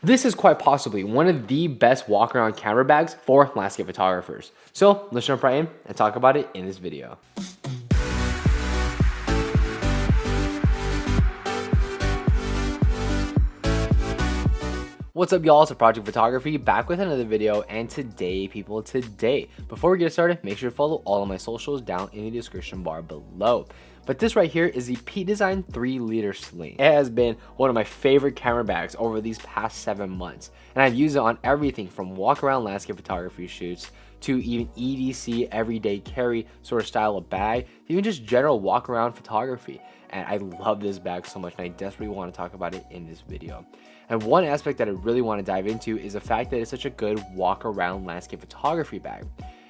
This is quite possibly one of the best walk around camera bags for landscape photographers. So let's jump right in and talk about it in this video. What's up, y'all? It's Project Photography back with another video, and today before we get started, make sure to follow all of my socials down in the description bar below. But this right here is the Peak Design 3-liter sling. It has been one of my favorite camera bags over these past 7 months, and I've used it on everything from walk around landscape photography shoots to even EDC everyday carry sort of style of bag, to even just general walk around photography. And I love this bag so much, and I desperately want to talk about it in this video. And one aspect that I really want to dive into is the fact that it's such a good walk around landscape photography bag.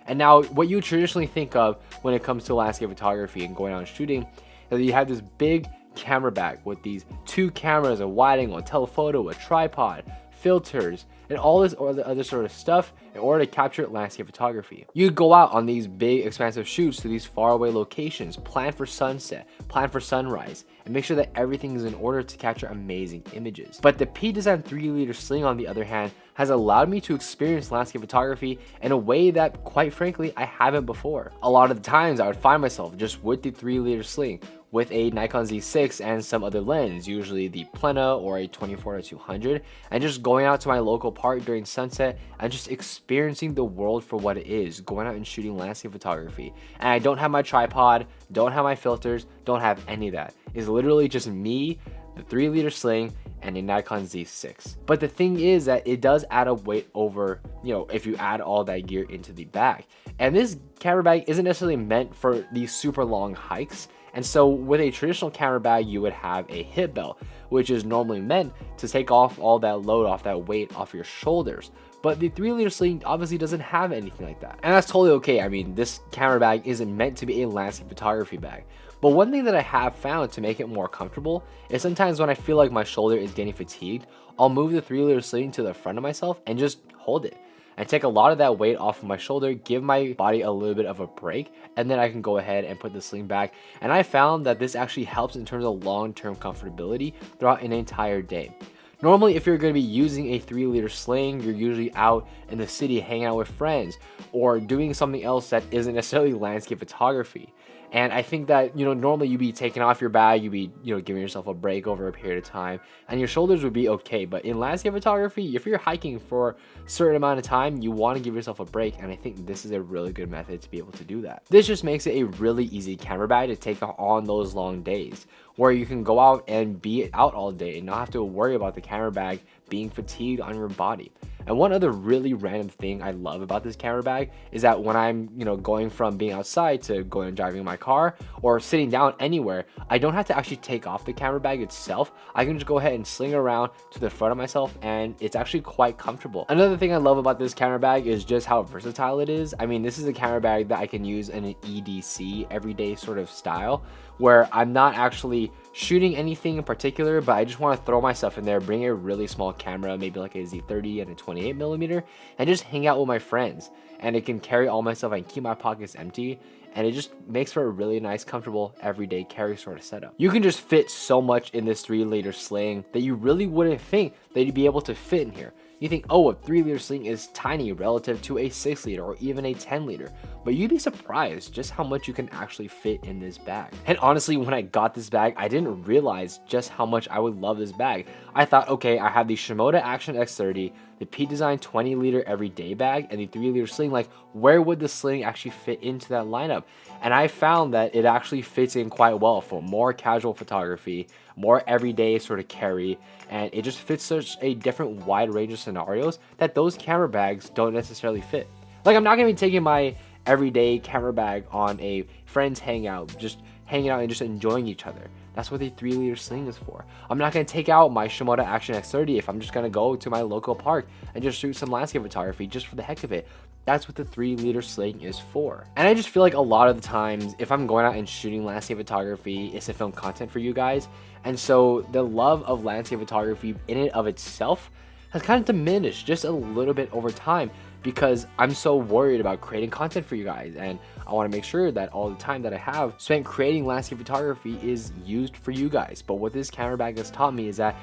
And now what you traditionally think of when it comes to landscape photography and going out and shooting is that you have this big camera bag with these 2 cameras, a wide angle, a telephoto, a tripod, filters, and all this other sort of stuff in order to capture landscape photography. You'd go out on these big expansive shoots to these faraway locations, plan for sunset, plan for sunrise, and make sure that everything is in order to capture amazing images. But the Peak Design 3-liter sling, on the other hand, has allowed me to experience landscape photography in a way that, quite frankly, I haven't before. A lot of the times I would find myself just with the 3-liter sling with a Nikon Z6 and some other lens, usually the Plena or a 24-200, and just going out to my local park during sunset and just experiencing the world for what it is, going out and shooting landscape photography. And I don't have my tripod, don't have my filters, don't have any of that. It's literally just me, the 3-liter sling, and a Nikon Z6. But the thing is that it does add a weight over, if you add all that gear into the bag. And this camera bag isn't necessarily meant for these super long hikes. And so with a traditional camera bag, you would have a hip belt, which is normally meant to take off all that load, off that weight off your shoulders. But the 3-liter sling obviously doesn't have anything like that. And that's totally okay. I mean, this camera bag isn't meant to be a landscape photography bag. But one thing that I have found to make it more comfortable is sometimes when I feel like my shoulder is getting fatigued, I'll move the 3-liter sling to the front of myself and just hold it and take a lot of that weight off of my shoulder, give my body a little bit of a break, and then I can go ahead and put the sling back. And I found that this actually helps in terms of long-term comfortability throughout an entire day. Normally, if you're going to be using a 3-liter sling, you're usually out in the city hanging out with friends or doing something else that isn't necessarily landscape photography. And I think that, normally you'd be taking off your bag, you'd be, giving yourself a break over a period of time, and your shoulders would be okay. But in landscape photography, if you're hiking for a certain amount of time, you want to give yourself a break. And I think this is a really good method to be able to do that. This just makes it a really easy camera bag to take on those long days, where you can go out and be out all day and not have to worry about the camera bag being fatigued on your body. And one other really random thing I love about this camera bag is that when I'm, going from being outside to going and driving my car or sitting down anywhere, I don't have to actually take off the camera bag itself. I can just go ahead and sling it around to the front of myself, and it's actually quite comfortable. Another thing I love about this camera bag is just how versatile it is. I mean, this is a camera bag that I can use in an EDC, everyday sort of style, where I'm not actually shooting anything in particular, but I just want to throw myself in there, bring a really small camera, maybe like a Z30 and a 28mm, and just hang out with my friends. And it can carry all my stuff, I can keep my pockets empty, and it just makes for a really nice, comfortable, everyday carry sort of setup. You can just fit so much in this 3-liter sling that you really wouldn't think that you'd be able to fit in here. You think, oh, a 3-liter sling is tiny relative to a 6-liter or even a 10-liter, but you'd be surprised just how much you can actually fit in this bag. And honestly, when I got this bag, I didn't realize just how much I would love this bag. I thought, okay, I have the Shimoda Action X30, the Peak Design 20-liter everyday bag, and the 3-liter sling. Like, where would the sling actually fit into that lineup? And I found that it actually fits in quite well for more casual photography, more everyday sort of carry, and it just fits such a different wide range of scenarios that those camera bags don't necessarily fit. Like, I'm not going to be taking my everyday camera bag on a friend's hangout, just hanging out and just enjoying each other. That's what the 3-liter sling is for. I'm not going to take out my Shimoda Action X30 if I'm just going to go to my local park and just shoot some landscape photography just for the heck of it. That's what the 3-liter sling is for. And I just feel like a lot of the times, if I'm going out and shooting landscape photography, it's to film content for you guys. And so the love of landscape photography in and of itself has kind of diminished just a little bit over time, because I'm so worried about creating content for you guys, and I want to make sure that all the time that I have spent creating landscape photography is used for you guys. But what this camera bag has taught me is that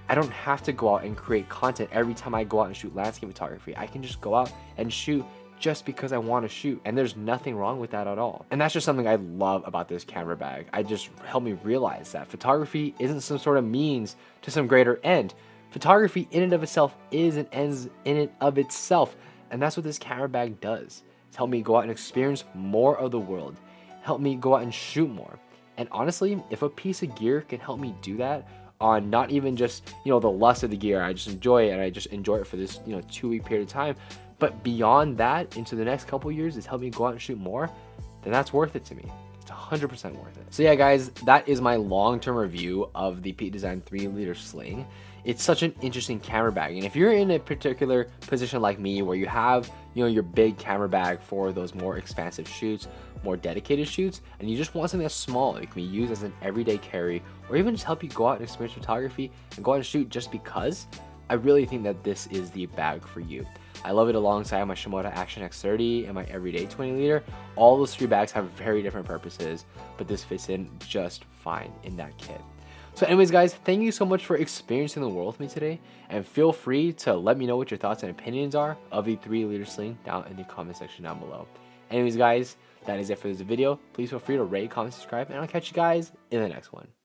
I don't have to go out and create content every time I go out and shoot landscape photography. I can just go out and shoot just because I want to shoot, and there's nothing wrong with that at all. And that's just something I love about this camera bag. I just helped me realize that photography isn't some sort of means to some greater end. Photography in and of itself is an end in and of itself, and that's what this camera bag does. It's helped me go out and experience more of the world, help me go out and shoot more. And honestly, if a piece of gear can help me do that on not even just, the lust of the gear, I just enjoy it and I just enjoy it for this, 2-week period of time, but beyond that, into the next couple years, it's helped me go out and shoot more, then that's worth it to me. It's 100% worth it. So yeah, guys, that is my long-term review of the Peak Design 3-liter sling. It's such an interesting camera bag, and if you're in a particular position like me where you have, your big camera bag for those more expansive shoots, more dedicated shoots, and you just want something that's small that can be used as an everyday carry, or even just help you go out and experience photography and go out and shoot just because, I really think that this is the bag for you. I love it alongside my Shimoda Action X30 and my everyday 20-liter. All those 3 bags have very different purposes, but this fits in just fine in that kit. So anyways, guys, thank you so much for experiencing the world with me today, and feel free to let me know what your thoughts and opinions are of the 3-liter sling down in the comment section down below. Anyways, guys, that is it for this video. Please feel free to rate, comment, subscribe, and I'll catch you guys in the next one.